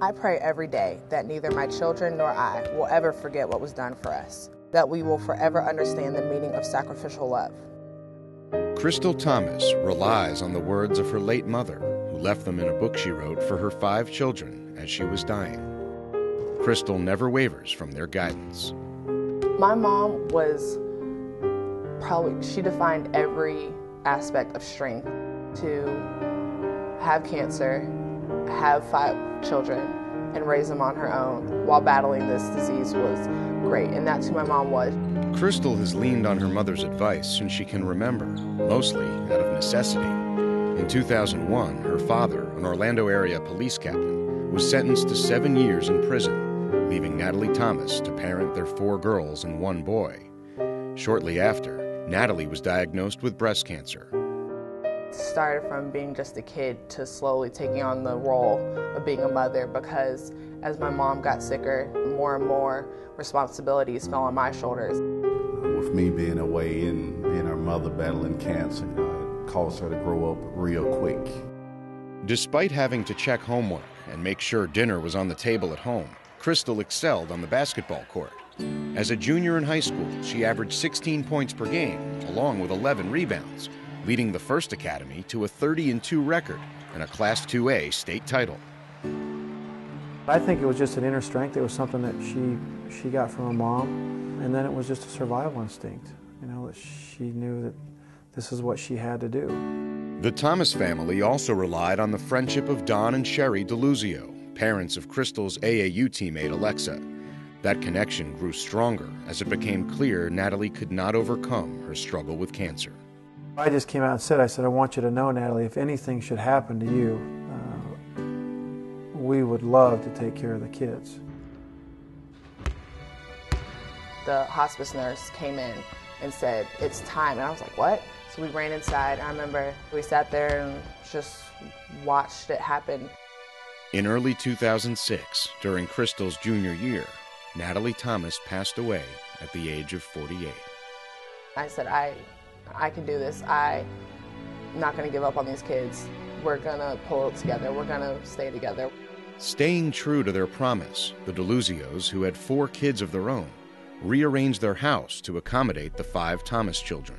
I pray every day that neither my children nor I will ever forget what was done for us, that we will forever understand the meaning of sacrificial love. Krystal Thomas relies on the words of her late mother, who left them in a book she wrote for her 5 children as she was dying. Krystal never wavers from their guidance. My mom was she defined every aspect of strength. To have cancer, have 5 children, and raise them on her own while battling this disease was great, and that's who my mom was. Krystal has leaned on her mother's advice since she can remember, mostly out of necessity. In 2001, her father, an Orlando area police captain, was sentenced to 7 years in prison, leaving Natalie Thomas to parent their 4 girls and 1 boy. Shortly after, Natalie was diagnosed with breast cancer. It started from being just a kid to slowly taking on the role of being a mother, because as my mom got sicker, more and more responsibilities fell on my shoulders. With me being away and being her mother battling cancer, it caused her to grow up real quick. Despite having to check homework and make sure dinner was on the table at home, Krystal excelled on the basketball court. As a junior in high school, she averaged 16 points per game, along with 11 rebounds, leading the First Academy to a 30-2 record and a Class 2A state title. I think it was just an inner strength. It was something that she got from her mom, and then it was just a survival instinct. You know, that she knew that this is what she had to do. The Thomas family also relied on the friendship of Don and Sherry DeLuzio, parents of Krystal's AAU teammate Alexa. That connection grew stronger as it became clear Natalie could not overcome her struggle with cancer. I just came out and said, I want you to know, Natalie, if anything should happen to you, we would love to take care of the kids. The hospice nurse came in and said, "It's time." And I was like, "What?" So we ran inside. I remember we sat there and just watched it happen. In early 2006, during Krystal's junior year, Natalie Thomas passed away at the age of 48. I said, I can do this. I'm not going to give up on these kids. We're going to pull it together. We're going to stay together. Staying true to their promise, the DeLuzios, who had 4 kids of their own, rearranged their house to accommodate the 5 Thomas children.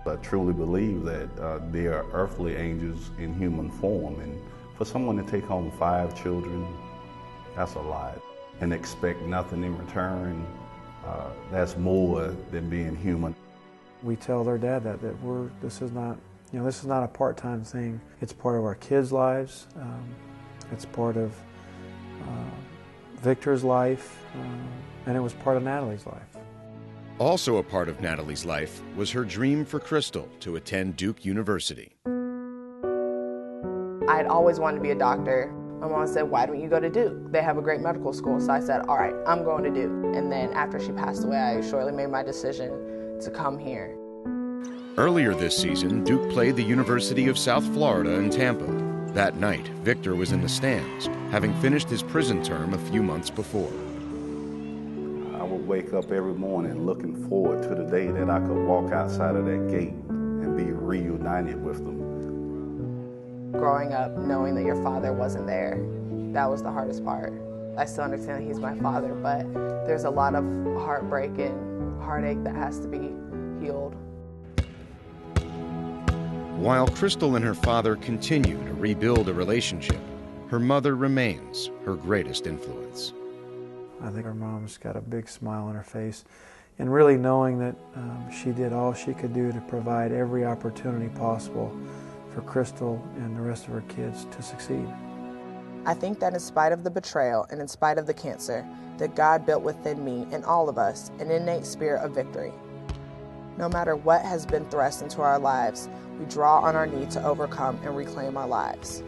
I truly believe that they are earthly angels in human form, and for someone to take home 5 children, that's a lot. And expect nothing in return, that's more than being human. We tell their dad that this is not a part-time thing. It's part of our kids' lives. It's part of Victor's life, and it was part of Natalie's life. Also a part of Natalie's life was her dream for Krystal to attend Duke University. I'd always wanted to be a doctor. My mom said, "Why don't you go to Duke? They have a great medical school." So I said, "All right, I'm going to Duke." And then after she passed away, I shortly made my decision to come here. Earlier this season, Duke played the University of South Florida in Tampa. That night, Victor was in the stands, having finished his prison term a few months before. I would wake up every morning looking forward to the day that I could walk outside of that gate and be reunited with them. Growing up, knowing that your father wasn't there, that was the hardest part. I still understand that he's my father, but there's a lot of heartbreak and heartache that has to be healed. While Krystal and her father continue to rebuild a relationship, her mother remains her greatest influence. I think our mom's got a big smile on her face, and really knowing that she did all she could do to provide every opportunity possible for Krystal and the rest of her kids to succeed. I think that in spite of the betrayal and in spite of the cancer, that God built within me and all of us an innate spirit of victory. No matter what has been thrust into our lives, we draw on our need to overcome and reclaim our lives.